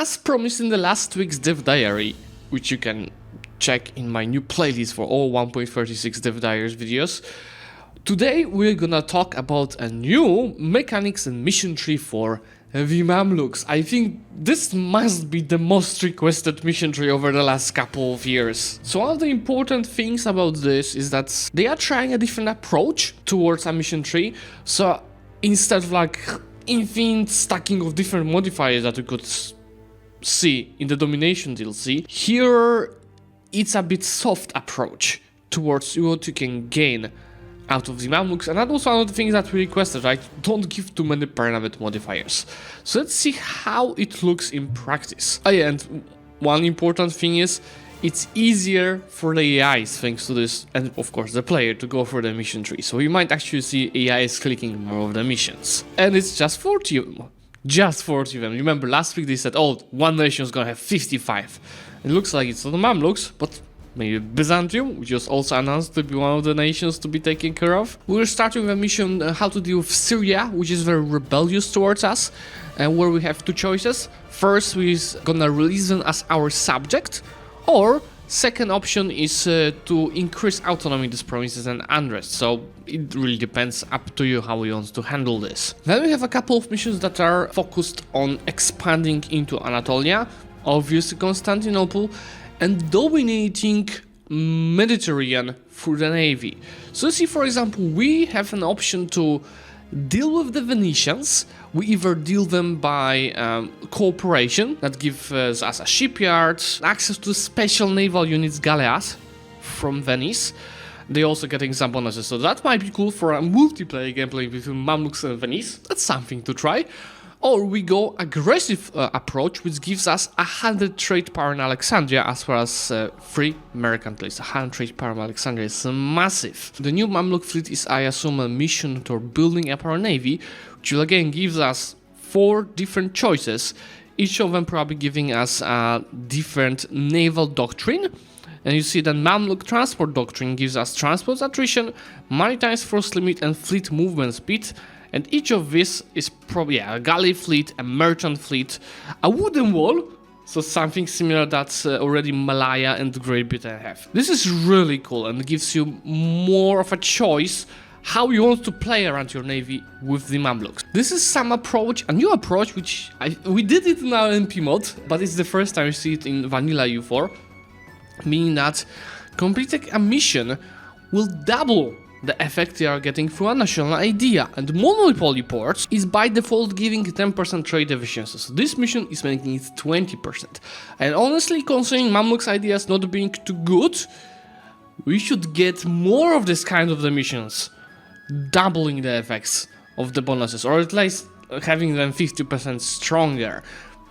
As promised in the last week's Dev Diary, which you can check in my new playlist for all 1.36 Dev Diaries videos, today we're gonna talk about a new mechanics and mission tree for the Mamluks. I think this must be the most requested mission tree over the last couple of years. So one of the important things about this is that they are trying a different approach towards a mission tree. So instead of like infinite stacking of different modifiers that you could see in the Domination DLC, here it's a bit soft approach towards what you can gain out of the Mamluks, and that was one of the things that we requested, right? Don't give too many permanent modifiers. So let's see how it looks in practice. Oh yeah, and one important thing is it's easier for the AIs thanks to this, and of course the player, to go for the mission tree. So you might actually see AIs clicking more of the missions. And it's just 40 of them. Just 40 of them. Remember last week they said, oh, one nation is gonna have 55. It looks like it's not the Mamluks, but maybe Byzantium, which was also announced to be one of the nations to be taken care of. We're starting with a mission how to deal with Syria, which is very rebellious towards us, and where we have two choices. First, we're gonna release them as our subject, or second option is to increase autonomy in these provinces and unrest. So it really depends, up to you how you want to handle this. Then we have a couple of missions that are focused on expanding into Anatolia, obviously Constantinople, and dominating Mediterranean through the navy. So see, for example, we have an option to deal with the Venetians. We either deal them by cooperation, that gives us a shipyard, access to special naval units, galeas, from Venice. They also getting some bonuses, so that might be cool for a multiplayer gameplay between Mamluks and Venice. That's something to try. Or we go aggressive approach, which gives us 100 trade power in Alexandria, as well as 3 mercantilists. 100 trade power in Alexandria is massive. The new Mamluk fleet is, I assume, a mission toward building up our navy, which will again gives us 4 different choices, each of them probably giving us a different naval doctrine. And you see that Mamluk transport doctrine gives us transport attrition, maritime force limit, and fleet movement speed. And each of these is probably a galley fleet, a merchant fleet, a wooden wall, so something similar that already Malaya and Great Britain have. This is really cool and gives you more of a choice how you want to play around your navy with the Mamluks. This is some approach, a new approach, which we did it in our MP mod, but it's the first time you see it in vanilla EU4, meaning that completing a mission will double the effect they are getting through a national idea, and monopoly ports is by default giving 10% trade efficiency, so this mission is making it 20%. And honestly, considering Mamluk's ideas not being too good, we should get more of this kind of the missions, doubling the effects of the bonuses, or at least having them 50% stronger.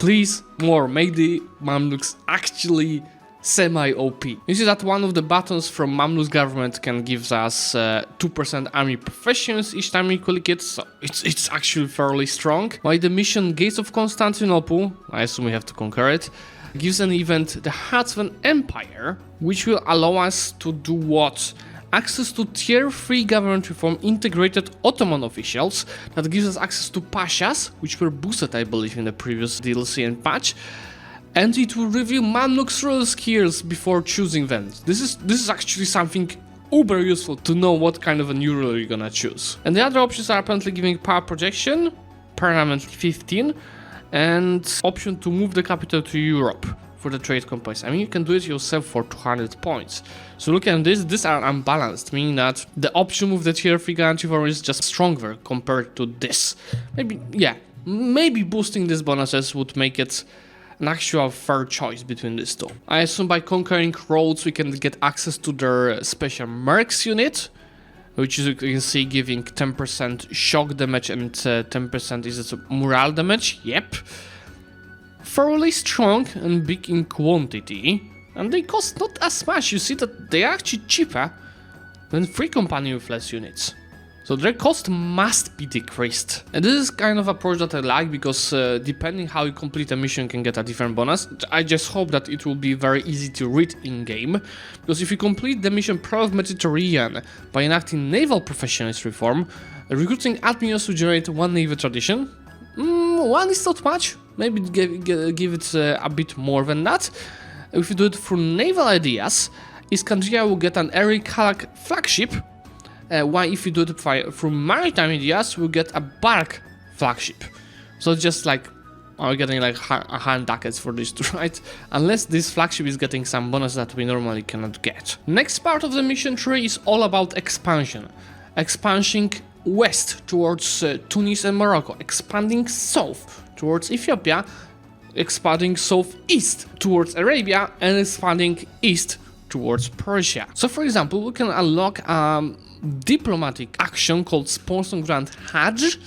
Please, more, make the Mamluks actually semi-OP. You see that one of the buttons from Mamluk's government can give us 2% army proficiency each time we click it, so it's actually fairly strong. While the mission Gates of Constantinople, I assume we have to conquer it, gives an event the Hearts of an Empire, which will allow us to do what? Access to tier 3 government reform integrated Ottoman officials, that gives us access to pashas, which were boosted I believe in the previous DLC and patch. And it will review Mamluk's rule skills before choosing them. This is actually something uber useful to know what kind of a new rule you're gonna choose. And the other options are apparently giving power projection, permanent 15, and option to move the capital to Europe for the trade companies. I mean, you can do it yourself for 200 points. So look at this, these are unbalanced, meaning that the option with the tier 3 guarantee for is just stronger compared to this. Maybe boosting these bonuses would make it an actual fair choice between these two. I assume by conquering roads we can get access to their special mercs unit, which is, you can see, giving 10% shock damage and 10% is it morale damage. Yep. Fairly strong and big in quantity, and they cost not as much. You see that they are actually cheaper than free company with less units. So their cost must be decreased. And this is kind of approach that I like, because depending how you complete a mission, you can get a different bonus. I just hope that it will be very easy to read in-game, because if you complete the mission Pro of Mediterranean by enacting naval professionals reform, recruiting admirals to generate 1 navy tradition, 1 is not much, maybe give it a bit more than that. If you do it through naval ideas, Iskandria will get an Eri Kalak flagship, while if you do it through maritime ideas, we'll get a bark flagship. So it's just like, are getting like 100 ducats for this too, right? Unless this flagship is getting some bonus that we normally cannot get. Next part of the mission tree is all about expansion. Expanding west towards Tunis and Morocco, expanding south towards Ethiopia, expanding southeast towards Arabia, and expanding east towards Persia. So for example, we can unlock a diplomatic action called Sponsor Grand Hajj.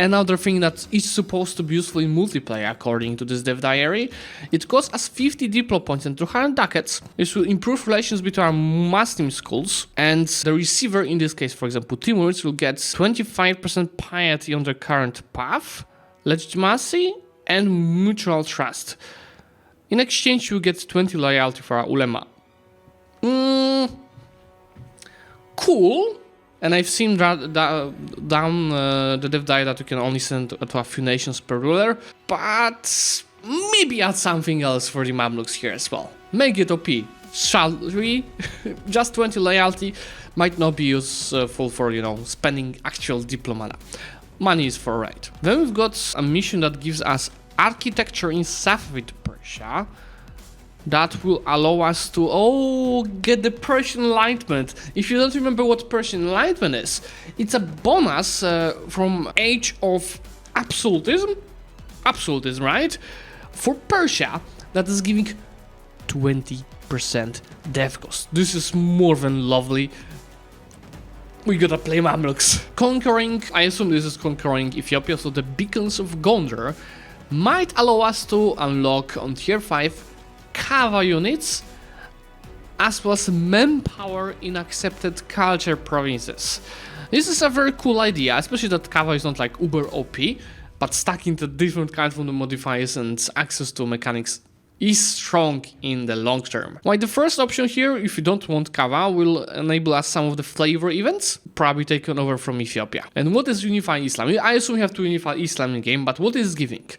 Another thing that is supposed to be useful in multiplayer according to this dev diary. It costs us 50 diplo points and 200 ducats. This will improve relations between our Muslim schools, and the receiver, in this case for example Timurids, will get 25% piety on their current path, legitimacy and mutual trust. In exchange you get 20 loyalty for our ulema. Cool. And I've seen down the dev diary that you can only send to a few nations per ruler, but maybe add something else for the Mamluks here as well. Make it OP. Shall we? Just 20 loyalty might not be useful for, you know, spending actual diplomata. Money is for right. Then we've got a mission that gives us architecture in Safavid Persia. That will allow us to, get the Persian Enlightenment. If you don't remember what Persian Enlightenment is, it's a bonus from Age of Absolutism, right? For Persia, that is giving 20% dev cost. This is more than lovely. We gotta play Mamluks. Conquering, I assume this is conquering Ethiopia, so the beacons of Gondar might allow us to unlock on tier 5 Kava units, as well as manpower in accepted culture provinces. This is a very cool idea, especially that Kava is not like uber OP, but stacking the different kinds of the modifiers and access to mechanics is strong in the long term. While the first option here, if you don't want Kava, will enable us some of the flavor events, probably taken over from Ethiopia. And what is Unifying Islam? I assume we have to unify Islam in game, but what is giving?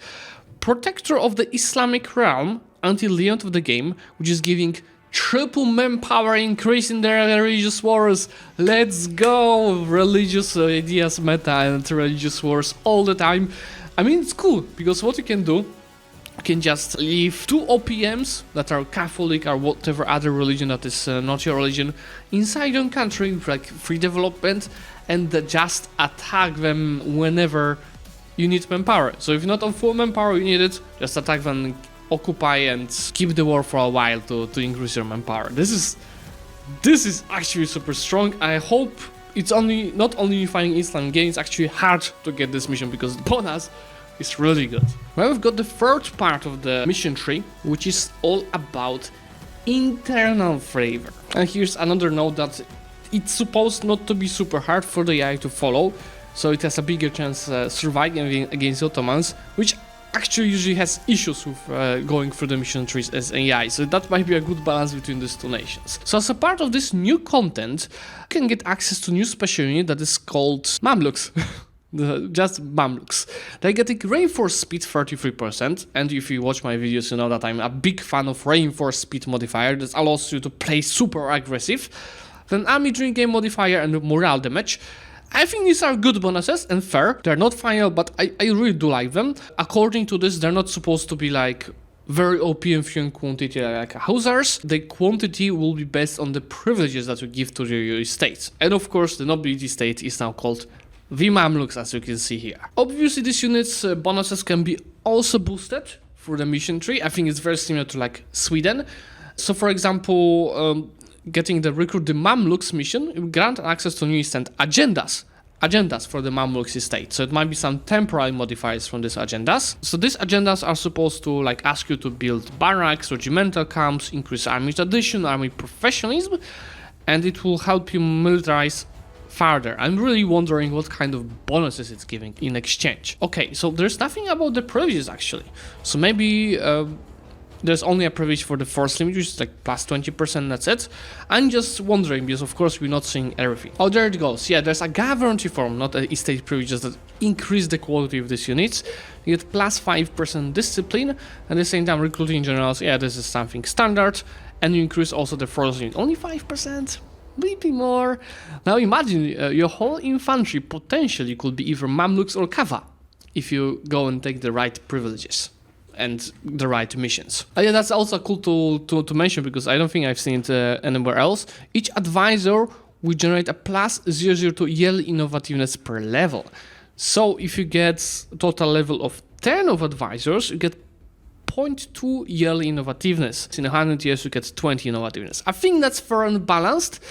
Protector of the Islamic realm until the end of the game, which is giving triple manpower increase in their religious wars. Let's go! Religious ideas meta and religious wars all the time. I mean, it's cool, because what you can do, you can just leave 2 OPMs that are Catholic or whatever other religion that is not your religion inside your country with like free development, and just attack them whenever you need manpower. So if you're not on full manpower, you need it, just attack them, occupy and keep the war for a while to increase your manpower. This is actually super strong. I hope it's not only unifying Islam game, it's actually hard to get this mission because the bonus is really good. Well, we've got the third part of the mission tree, which is all about internal flavor. And here's another note that it's supposed not to be super hard for the AI to follow, so it has a bigger chance surviving against Ottomans, which actually usually has issues with going through the mission trees as AI, so that might be a good balance between these two nations. So as a part of this new content, you can get access to new special unit that is called Mamluks. Just Mamluks. They're getting reinforced speed 33%, and if you watch my videos you know that I'm a big fan of reinforced speed modifier that allows you to play super aggressive. Then army dream game modifier and morale damage. I think these are good bonuses and fair. They're not final, but I really do like them. According to this, they're not supposed to be like very OP and few in quantity like Hussars. The quantity will be based on the privileges that you give to your estates. And of course, the nobility state is now called the Mamluks, as you can see here. Obviously, this unit's bonuses can be also boosted through the mission tree. I think it's very similar to like Sweden. So for example, getting the Recruit the Mamluks mission will grant access to new instant agendas for the Mamluks estate. So it might be some temporary modifiers from these agendas. So these agendas are supposed to like ask you to build barracks, regimental camps, increase army tradition, army professionalism, and it will help you militarize further. I'm really wondering what kind of bonuses it's giving in exchange. Okay, so there's nothing about the privileges actually. So maybe There's only a privilege for the force limit, which is like plus 20%, that's it. I'm just wondering, because of course we're not seeing everything. Oh, there it goes. Yeah, there's a guarantee form, not a estate privileges that increase the quality of these units. You get plus 5% discipline, at the same time recruiting generals, yeah, this is something standard. And you increase also the force limit, only 5%. Maybe more. Now imagine your whole infantry potentially could be either Mamluks or Kava if you go and take the right privileges and the right missions. Yeah, that's also cool to mention, because I don't think I've seen it anywhere else. Each advisor will generate a plus 0.02 yearly innovativeness per level. So if you get a total level of 10 of advisors, you get 0.2 yearly innovativeness. In 100 years you get 20 innovativeness. I think that's fair and balanced,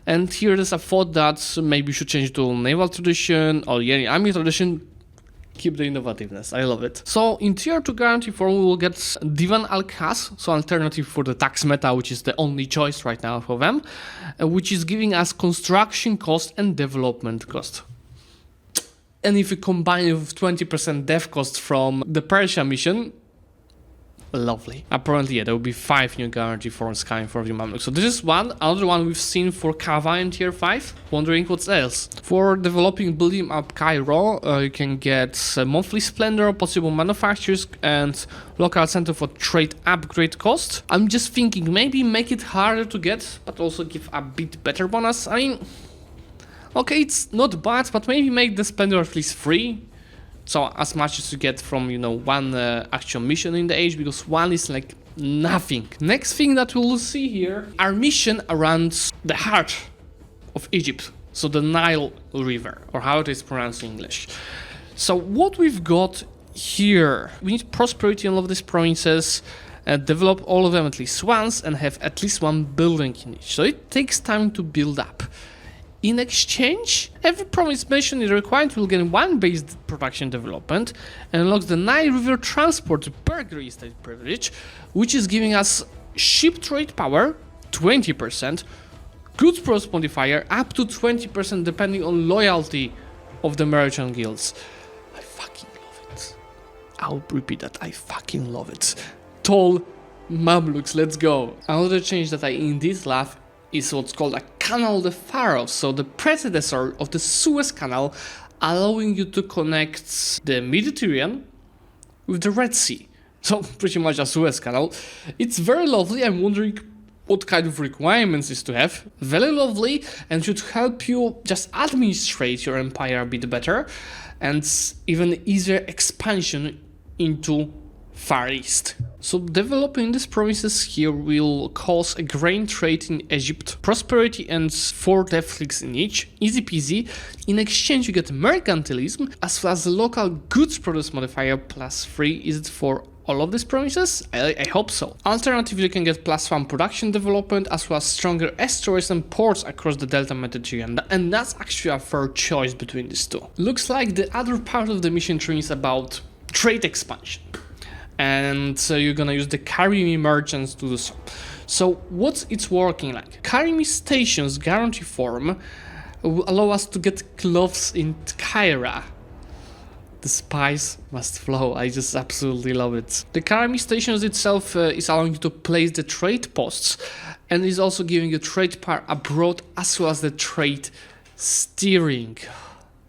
and here there's a thought that maybe you should change to naval tradition or yearly army tradition. Keep the innovativeness, I love it. So in tier 2 guarantee form we will get Divan Al-Khas, so alternative for the tax meta, which is the only choice right now for them, which is giving us construction cost and development cost. And if you combine it with 20% dev cost from the Persia mission, lovely. Apparently, yeah, there will be 5 new guarantee forms coming for the Mamluk. So this is one. Another one we've seen for Kava in tier 5. Wondering what else. For developing, building up Cairo, you can get monthly splendor, possible manufacturers, and local center for trade upgrade cost. I'm just thinking maybe make it harder to get, but also give a bit better bonus. I mean, okay, it's not bad, but maybe make the splendor at least free. So as much as you get from, you know, one actual mission in the age, because one is like nothing. Next thing that we'll see here are mission around the heart of Egypt. So the Nile River, or how it is pronounced in English. So what we've got here, we need prosperity in all of these provinces, develop all of them at least once, and have at least one building in each. So it takes time to build up. In exchange, every province mentioned in the requirement will gain one base production development and unlocks the Nile River Transport Burger Estate privilege, which is giving us ship trade power, 20%, goods price modifier, up to 20% depending on loyalty of the merchant guilds. I fucking love it. I'll repeat that, I fucking love it. Tall Mamluks, let's go. Another change that I indeed love is what's called a canal de Pharaohs, so the predecessor of the Suez Canal, allowing you to connect the Mediterranean with the Red Sea. So pretty much a Suez Canal. It's very lovely. I'm wondering what kind of requirements is to have. Very lovely, and should help you just administrate your empire a bit better, and even easier expansion into Far East. So developing these provinces here will cause a grain trade in Egypt, prosperity and 4 deathlicks in each, easy peasy. In exchange you get mercantilism, as well as the local goods produce modifier +3. Is it for all of these provinces? I hope so. Alternatively you can get +1 production development, as well as stronger estuaries and ports across the Delta Mediterranean, and that's actually a fair choice between these two. Looks like the other part of the mission tree is about trade expansion. And so you're gonna use the Karimi merchants to do so. So what's it's working like? Karimi stations guarantee form will allow us to get clothes in Cairo. The spice must flow. I just absolutely love it. The Karimi stations itself is allowing you to place the trade posts, and is also giving you trade power abroad, as well as the trade steering.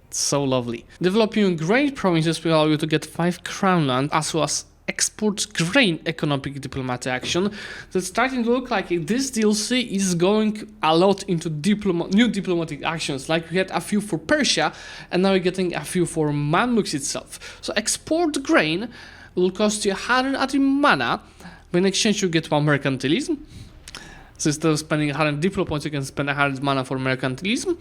So lovely. Developing grain provinces will allow you to get 5 crown land, as well as export grain economic diplomatic action. That's starting to look like this DLC is going a lot into new diplomatic actions, like we had a few for Persia, and now we're getting a few for Mamluks itself. So export grain will cost you 100 ati mana, but in exchange you get 1 mercantilism. So instead of spending 100 diplo points, you can spend 100 mana for mercantilism.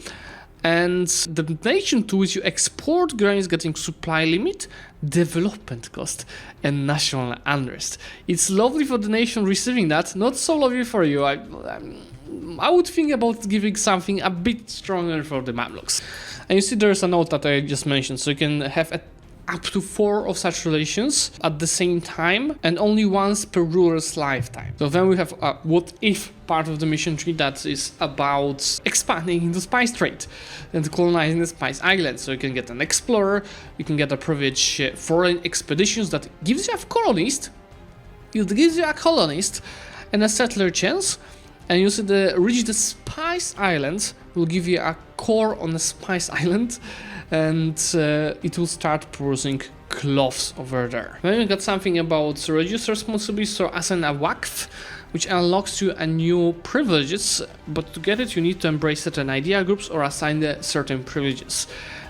And the nation to which you export grain is getting supply limit, development cost, and national unrest. It's lovely for the nation receiving that, not so lovely for you. I would think about giving something a bit stronger for the Mamluks. And you see there's a note that I just mentioned, so you can have up to 4 of such relations at the same time, and only once per ruler's lifetime. So then we have a what if part of the mission tree that is about expanding into spice trade and colonizing the spice islands. So you can get an explorer, you can get a privilege foreign expeditions that gives you a colonist, it gives you a colonist and a settler chance, and you see reach the Spice Islands will give you a core on the Spice Island, and it will start producing cloths over there. Then we got something about reduced responsibility, so assign a waqf, which unlocks you a new privileges, but to get it you need to embrace certain idea groups or assign the certain privileges.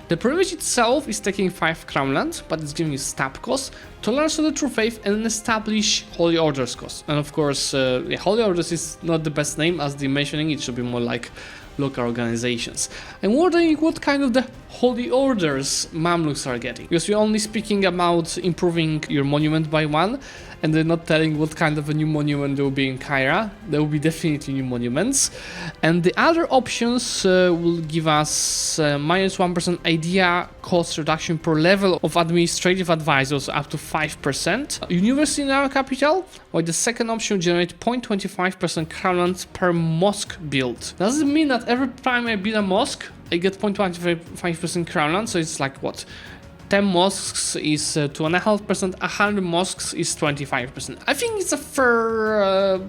The privilege itself is taking 5 crown land, but it's giving you stab cost, tolerance of the true faith, and an establish holy orders cost. And of course, holy orders is not the best name as the mentioning, it should be more like local organizations. I'm wondering what kind of the holy orders Mamluks are getting, because we're only speaking about improving your monument by 1, and they're not telling what kind of a new monument there will be in Cairo. There will be definitely new monuments, and the other options will give us minus 1% idea cost reduction per level of administrative advisors, up to 5%. University in our capital, while the second option will generate 0.25% crown lands per mosque build. Does it mean that every time I build a mosque I get 0.25% crown land? So it's like what? 10 mosques is 2.5%, 100 mosques is 25%. I think it's a fair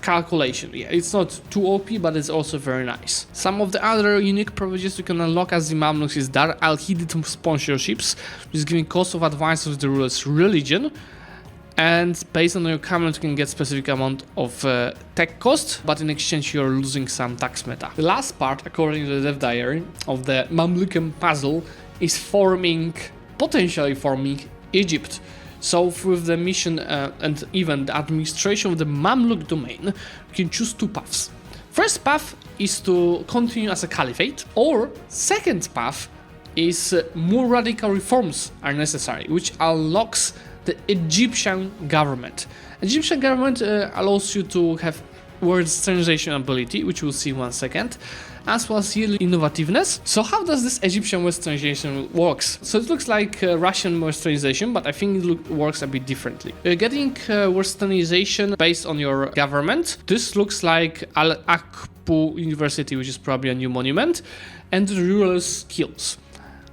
calculation. Yeah, it's not too OP, but it's also very nice. Some of the other unique privileges you can unlock as the Mamluks is Dar al-Hidid sponsorships, which is giving cost of advice of the ruler's religion. And based on your covenant you can get specific amount of tech cost, but in exchange you're losing some tax meta. The last part, according to the dev diary, of the Mamlukan puzzle is potentially forming Egypt. So with the mission and even the administration of the Mamluk domain, you can choose 2 paths. First path is to continue as a caliphate, or second path is more radical reforms are necessary, which unlocks the Egyptian government. Egyptian government allows you to have westernization ability, which we'll see in 1 second, as well as yearly innovativeness. So how does this Egyptian westernization works? So it looks like Russian westernization, but I think it works a bit differently. You're getting westernization based on your government. This looks like Al-Aqbu University, which is probably a new monument, and the ruler's skills.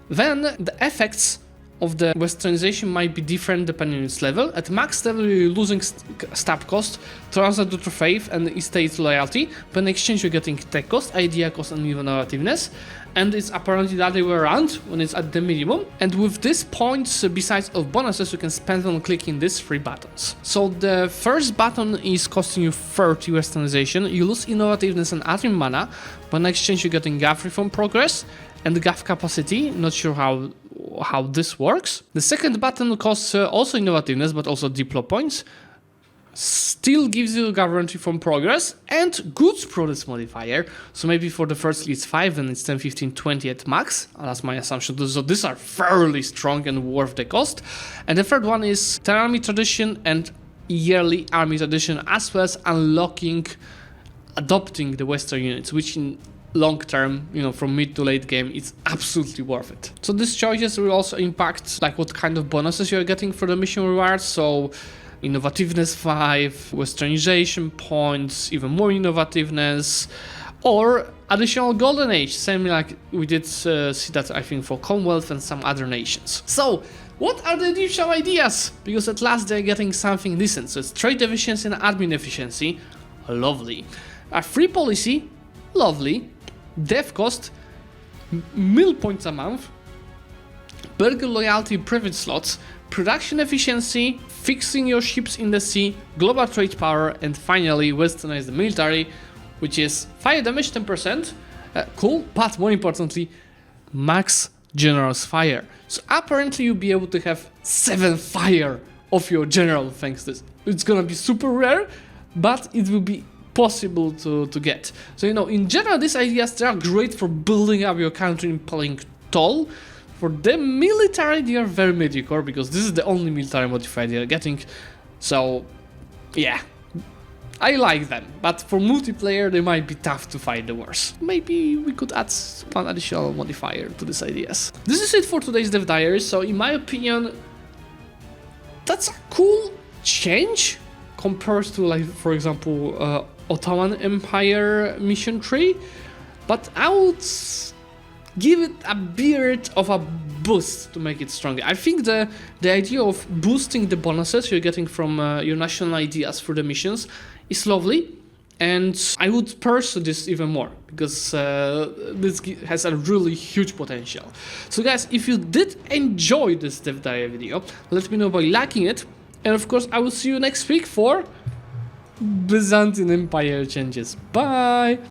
Then the effects of the westernization might be different depending on its level. At max level you're losing stab cost, transit to faith and estate loyalty, but in exchange you're getting tech cost, idea cost and innovativeness, and it's apparently the other way around when it's at the minimum. And with these points, besides of bonuses, you can spend on clicking these 3 buttons. So the first button is costing you 30 westernization, you lose innovativeness and admin mana, but in exchange you're getting Gav reform progress and the Gav capacity. Not sure how this works. The second button costs also innovativeness but also diplo points, still gives you government reform progress and goods products modifier, so maybe for the first it's 5 and it's 10, 15, 20 at max. That's my assumption. So these are fairly strong and worth the cost. And the third one is 10 army tradition and yearly army tradition, as well as adopting the western units, which in long term, from mid to late game, it's absolutely worth it. So these choices will also impact like what kind of bonuses you're getting for the mission rewards. So innovativeness 5, westernization points, even more innovativeness, or additional golden age, same like we did see that I think for Commonwealth and some other nations. So what are the initial ideas? Because at last they're getting something decent. So it's trade efficiency and admin efficiency, lovely. A free policy, lovely. Dev cost, mill points a month, burger loyalty private slots, production efficiency, fixing your ships in the sea, global trade power, and finally westernize the military, which is fire damage 10%, cool, but more importantly, max general's fire. So apparently you'll be able to have 7 fire of your general thanks to this. It's gonna be super rare, but it will be possible to get. So in general these ideas, they are great for building up your country and playing tall. For the military they are very mediocre, because this is the only military modifier they are getting. So yeah, I like them, but for multiplayer they might be tough to fight the wars. Maybe we could add 1 additional modifier to these ideas. This is it for today's dev diary. So in my opinion, that's a cool change compared to, like, for example, Ottoman Empire mission tree, but I give it a bit of a boost to make it stronger. I think the idea of boosting the bonuses you're getting from your national ideas for the missions is lovely, and I would pursue this even more because this has a really huge potential. So guys, if you did enjoy this dev diary video, let me know by liking it, and of course I will see you next week for Byzantine Empire changes. Bye!